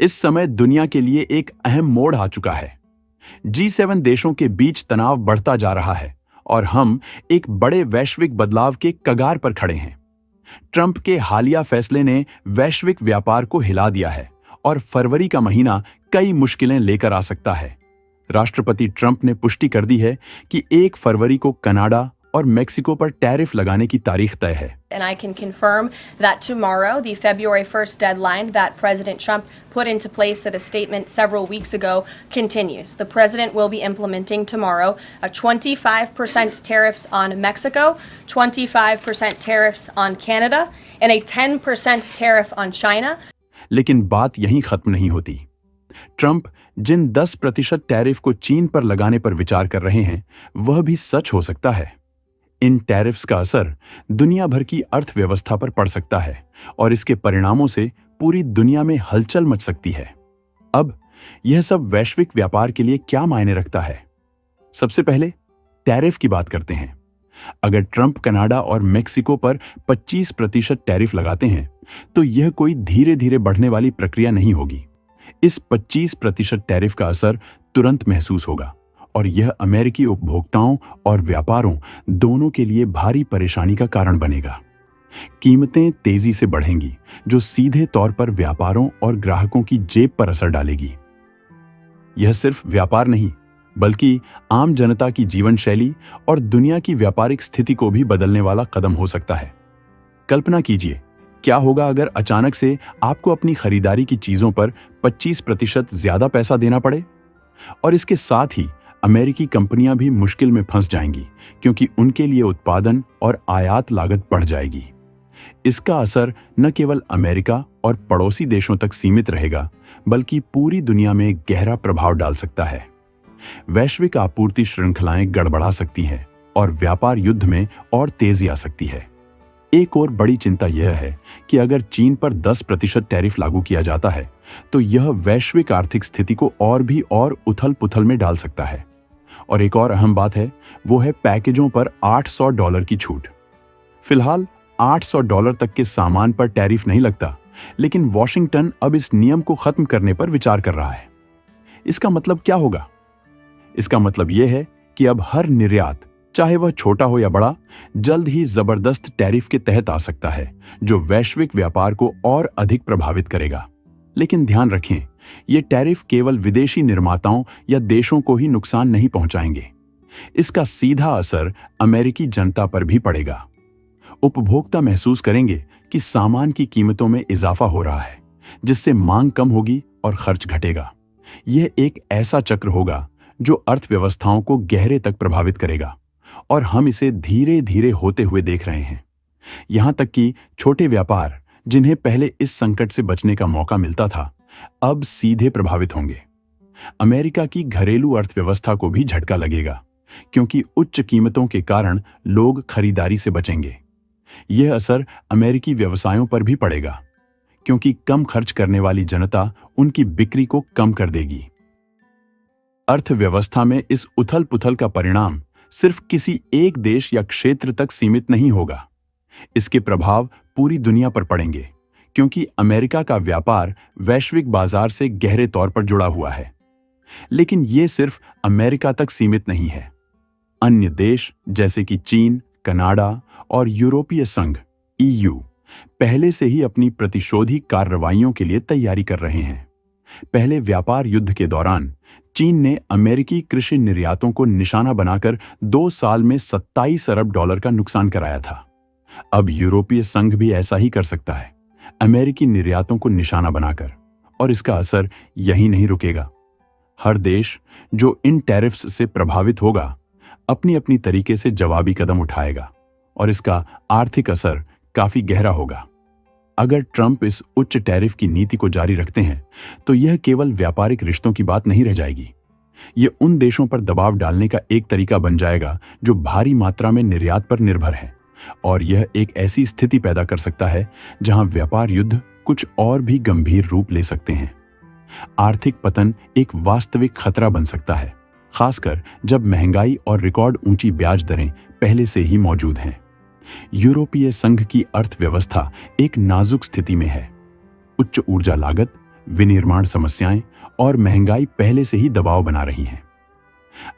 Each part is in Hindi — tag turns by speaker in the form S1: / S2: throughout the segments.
S1: इस समय दुनिया के लिए एक अहम मोड़ आ चुका है। G7 देशों के बीच तनाव बढ़ता जा रहा है और हम एक बड़े वैश्विक बदलाव के कगार पर खड़े हैं। ट्रंप के हालिया फैसले ने वैश्विक व्यापार को हिला दिया है और फरवरी का महीना कई मुश्किलें लेकर आ सकता है। राष्ट्रपति ट्रंप ने पुष्टि कर दी है कि 1 फरवरी को कनाडा और मेक्सिको पर टैरिफ लगाने की तारीख तय है।
S2: And I can confirm that tomorrow, the February 1st deadline that President Trump put into place at a statement several weeks ago continues. The president will be implementing tomorrow a 25% tariffs on Mexico, 25% tariffs on Canada, and a 10% tariff on China.
S1: लेकिन बात यहीं खत्म नहीं होती। ट्रंप जिन 10% टैरिफ को चीन पर लगाने पर विचार कर रहे हैं, वह भी सच हो सकता है। इन टैरिफ्स का असर दुनिया भर की अर्थव्यवस्था पर पड़ सकता है और इसके परिणामों से पूरी दुनिया में हलचल मच सकती है। अब यह सब वैश्विक व्यापार के लिए क्या मायने रखता है? सबसे पहले टैरिफ की बात करते हैं। अगर ट्रंप कनाडा और मेक्सिको पर 25% टैरिफ लगाते हैं, तो यह कोई धीरे धीरे बढ़ने वाली प्रक्रिया नहीं होगी। इस 25% टैरिफ का असर तुरंत महसूस होगा और यह अमेरिकी उपभोक्ताओं और व्यापारों दोनों के लिए भारी परेशानी का कारण बनेगा। कीमतें तेजी से बढ़ेंगी, जो सीधे तौर पर व्यापारों और ग्राहकों की जेब पर असर डालेगी। यह सिर्फ व्यापार नहीं, बल्कि आम जनता की जीवन शैली और दुनिया की व्यापारिक स्थिति को भी बदलने वाला कदम हो सकता है। कल्पना कीजिए, क्या होगा अगर अचानक से आपको अपनी खरीदारी की चीजों पर 25% ज्यादा पैसा देना पड़े? और इसके साथ ही अमेरिकी कंपनियां भी मुश्किल में फंस जाएंगी, क्योंकि उनके लिए उत्पादन और आयात लागत बढ़ जाएगी। इसका असर न केवल अमेरिका और पड़ोसी देशों तक सीमित रहेगा, बल्कि पूरी दुनिया में गहरा प्रभाव डाल सकता है। वैश्विक आपूर्ति श्रृंखलाएं गड़बड़ा सकती हैं और व्यापार युद्ध में और तेजी आ सकती है। एक और बड़ी चिंता यह है कि अगर चीन पर 10% टैरिफ लागू किया जाता है, तो यह वैश्विक आर्थिक स्थिति को और उथल-पुथल में डाल सकता है। और एक और अहम बात है, वो है पैकेजों पर $800 की छूट। फिलहाल $800 तक के सामान पर टैरिफ नहीं लगता, लेकिन वॉशिंगटन अब इस नियम को खत्म करने पर विचार कर रहा है। इसका मतलब क्या होगा? इसका मतलब यह है कि अब हर निर्यात, चाहे वह छोटा हो या बड़ा, जल्द ही जबरदस्त टैरिफ के तहत आ सकता है, जो वैश्विक व्यापार को और अधिक प्रभावित करेगा। लेकिन ध्यान रखें, ये टैरिफ केवल विदेशी निर्माताओं या देशों को ही नुकसान नहीं पहुंचाएंगे। इसका सीधा असर अमेरिकी जनता पर भी पड़ेगा। उपभोक्ता महसूस करेंगे कि सामान की कीमतों में इजाफा हो रहा है, जिससे मांग कम होगी और खर्च घटेगा। यह एक ऐसा चक्र होगा जो अर्थव्यवस्थाओं को गहरे तक प्रभावित करेगा और हम इसे धीरे धीरे होते हुए देख रहे हैं। यहां तक कि छोटे व्यापार, जिन्हें पहले इस संकट से बचने का मौका मिलता था, अब सीधे प्रभावित होंगे। अमेरिका की घरेलू अर्थव्यवस्था को भी झटका लगेगा, क्योंकि उच्च कीमतों के कारण लोग खरीदारी से बचेंगे। यह असर अमेरिकी व्यवसायों पर भी पड़ेगा, क्योंकि कम खर्च करने वाली जनता उनकी बिक्री को कम कर देगी। अर्थव्यवस्था में इस उथल-पुथल का परिणाम सिर्फ किसी एक देश या क्षेत्र तक सीमित नहीं होगा। इसके प्रभाव पूरी दुनिया पर पड़ेंगे, क्योंकि अमेरिका का व्यापार वैश्विक बाजार से गहरे तौर पर जुड़ा हुआ है। लेकिन यह सिर्फ अमेरिका तक सीमित नहीं है। अन्य देश जैसे कि चीन, कनाडा और यूरोपीय संघ (EU) पहले से ही अपनी प्रतिशोधी कार्रवाइयों के लिए तैयारी कर रहे हैं। पहले व्यापार युद्ध के दौरान चीन ने अमेरिकी कृषि निर्यातों को निशाना बनाकर 2 साल में $27 अरब का नुकसान कराया था। अब यूरोपीय संघ भी ऐसा ही कर सकता है, अमेरिकी निर्यातों को निशाना बनाकर, और इसका असर यहीं नहीं रुकेगा। हर देश जो इन टैरिफ्स से प्रभावित होगा, अपनी अपनी तरीके से जवाबी कदम उठाएगा और इसका आर्थिक असर काफी गहरा होगा। अगर ट्रंप इस उच्च टैरिफ की नीति को जारी रखते हैं, तो यह केवल व्यापारिक रिश्तों की बात नहीं रह जाएगी। यह उन देशों पर दबाव डालने का एक तरीका बन जाएगा जो भारी मात्रा में निर्यात पर निर्भर है, और यह एक ऐसी स्थिति पैदा कर सकता है जहां व्यापार युद्ध कुछ और भी गंभीर रूप ले सकते हैं। आर्थिक पतन एक वास्तविक खतरा बन सकता है, खासकर जब महंगाई और रिकॉर्ड ऊंची ब्याज दरें पहले से ही मौजूद हैं। यूरोपीय संघ की अर्थव्यवस्था एक नाजुक स्थिति में है। उच्च ऊर्जा लागत, विनिर्माण समस्याएं और महंगाई पहले से ही दबाव बना रही हैं।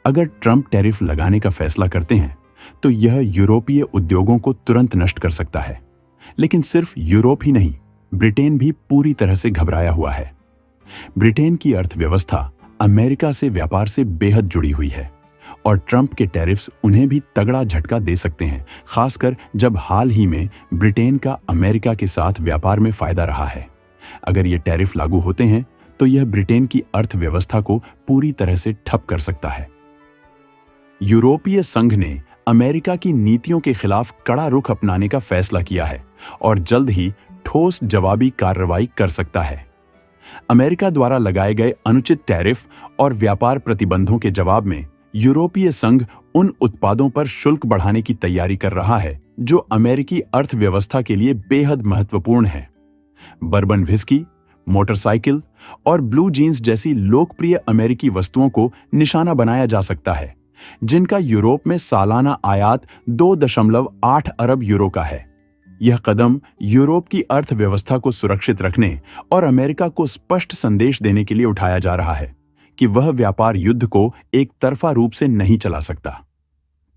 S1: अगर ट्रंप टैरिफ लगाने का फैसला करते हैं तो यह यूरोपीय उद्योगों को तुरंत नष्ट कर सकता है। लेकिन सिर्फ यूरोप ही नहीं, ब्रिटेन भी पूरी तरह से घबराया हुआ है। ब्रिटेन की अर्थव्यवस्था अमेरिका से व्यापार से बेहद जुड़ी हुई है और ट्रंप के टैरिफ्स उन्हें भी तगड़ा झटका दे सकते हैं, खासकर जब हाल ही में ब्रिटेन का अमेरिका के साथ व्यापार में फायदा रहा है। अगर ये टैरिफ लागू होते हैं तो यह ब्रिटेन की अर्थव्यवस्था को पूरी तरह से ठप कर सकता है। यूरोपीय संघ ने अमेरिका की नीतियों के खिलाफ कड़ा रुख अपनाने का फैसला किया है और जल्द ही ठोस जवाबी कार्रवाई कर सकता है। अमेरिका द्वारा लगाए गए अनुचित टैरिफ और व्यापार प्रतिबंधों के जवाब में यूरोपीय संघ उन उत्पादों पर शुल्क बढ़ाने की तैयारी कर रहा है जो अमेरिकी अर्थव्यवस्था के लिए बेहद महत्वपूर्ण है। बर्बन व्हिस्की, मोटरसाइकिल और ब्लू जीन्स जैसी लोकप्रिय अमेरिकी वस्तुओं को निशाना बनाया जा सकता है, जिनका यूरोप में सालाना आयात 2.8 अरब यूरो का है। यह कदम यूरोप की अर्थव्यवस्था को सुरक्षित रखने और अमेरिका को स्पष्ट संदेश देने के लिए उठाया जा रहा है कि वह व्यापार युद्ध को एक तरफा रूप से नहीं चला सकता।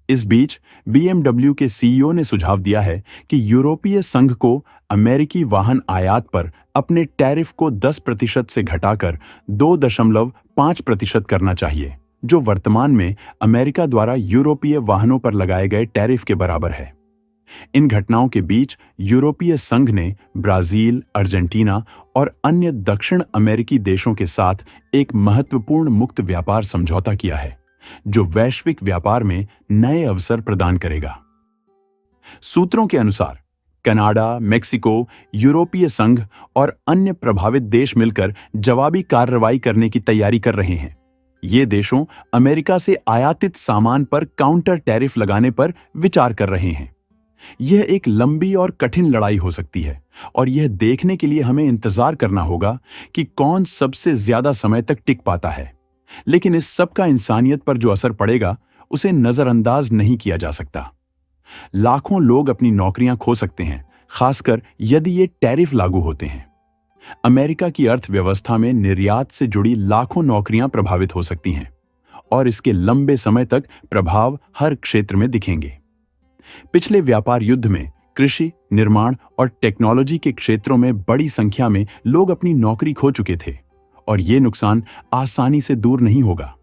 S1: इस बीच BMW के CEO ने सुझाव दिया है कि यूरोपीय संघ को अमेरिकी वाहन आयात पर अपने टैरिफ को 10% से घटाकर 2.5% करना चाहिए, जो वर्तमान में अमेरिका द्वारा यूरोपीय वाहनों पर लगाए गए टैरिफ के बराबर है। इन घटनाओं के बीच यूरोपीय संघ ने ब्राजील, अर्जेंटीना और अन्य दक्षिण अमेरिकी देशों के साथ एक महत्वपूर्ण मुक्त व्यापार समझौता किया है, जो वैश्विक व्यापार में नए अवसर प्रदान करेगा। सूत्रों के अनुसार कनाडा, मेक्सिको, यूरोपीय संघ और अन्य प्रभावित देश मिलकर जवाबी कार्रवाई करने की तैयारी कर रहे हैं। ये देशों अमेरिका से आयातित सामान पर काउंटर टैरिफ लगाने पर विचार कर रहे हैं। यह एक लंबी और कठिन लड़ाई हो सकती है और यह देखने के लिए हमें इंतजार करना होगा कि कौन सबसे ज्यादा समय तक टिक पाता है। लेकिन इस सब का इंसानियत पर जो असर पड़ेगा उसे नजरअंदाज नहीं किया जा सकता। लाखों लोग अपनी नौकरियां खो सकते हैं, खासकर यदि ये टैरिफ लागू होते हैं। अमेरिका की अर्थव्यवस्था में निर्यात से जुड़ी लाखों नौकरियां प्रभावित हो सकती हैं और इसके लंबे समय तक प्रभाव हर क्षेत्र में दिखेंगे। पिछले व्यापार युद्ध में कृषि, निर्माण और टेक्नोलॉजी के क्षेत्रों में बड़ी संख्या में लोग अपनी नौकरी खो चुके थे और ये नुकसान आसानी से दूर नहीं होगा।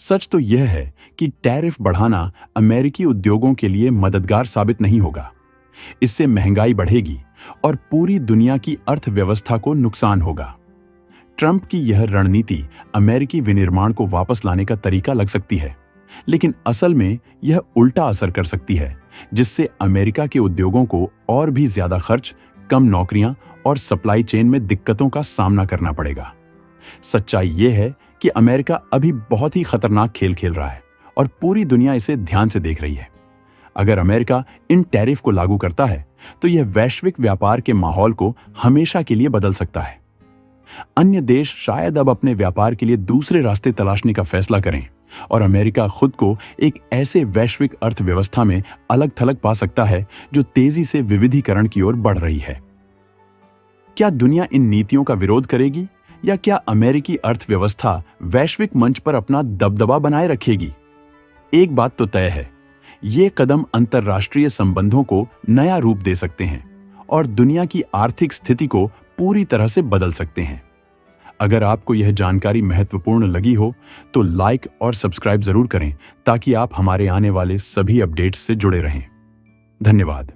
S1: सच तो यह है कि टैरिफ बढ़ाना अमेरिकी उद्योगों के लिए मददगार साबित नहीं होगा। इससे महंगाई बढ़ेगी और पूरी दुनिया की अर्थव्यवस्था को नुकसान होगा। ट्रंप की यह रणनीति अमेरिकी विनिर्माण को वापस लाने का तरीका लग सकती है, लेकिन असल में यह उल्टा असर कर सकती है, जिससे अमेरिका के उद्योगों को और भी ज्यादा खर्च, कम नौकरियां और सप्लाई चेन में दिक्कतों का सामना करना पड़ेगा। सच्चाई यह है कि अमेरिका अभी बहुत ही खतरनाक खेल खेल रहा है और पूरी दुनिया इसे ध्यान से देख रही है। अगर अमेरिका इन टैरिफ को लागू करता है तो यह वैश्विक व्यापार के माहौल को हमेशा के लिए बदल सकता है। अन्य देश शायद अब अपने व्यापार के लिए दूसरे रास्ते तलाशने का फैसला करें और अमेरिका खुद को एक ऐसे वैश्विक अर्थव्यवस्था में अलग थलग पा सकता है जो तेजी से विविधीकरण की ओर बढ़ रही है। क्या दुनिया इन नीतियों का विरोध करेगी या क्या अमेरिकी अर्थव्यवस्था वैश्विक मंच पर अपना दबदबा बनाए रखेगी? एक बात तो तय है, ये कदम अंतर्राष्ट्रीय संबंधों को नया रूप दे सकते हैं और दुनिया की आर्थिक स्थिति को पूरी तरह से बदल सकते हैं। अगर आपको यह जानकारी महत्वपूर्ण लगी हो तो लाइक और सब्सक्राइब जरूर करें ताकि आप हमारे आने वाले सभी अपडेट्स से जुड़े रहें। धन्यवाद।